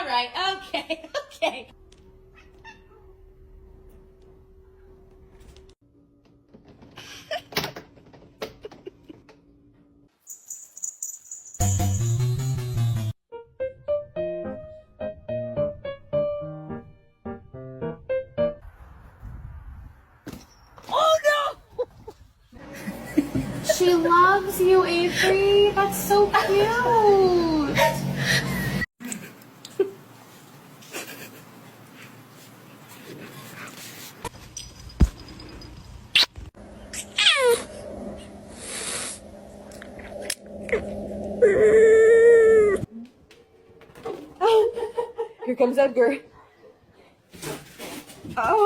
right. Okay. Okay. She loves you, Avery. That's so cute. Here comes Edgar. Oh.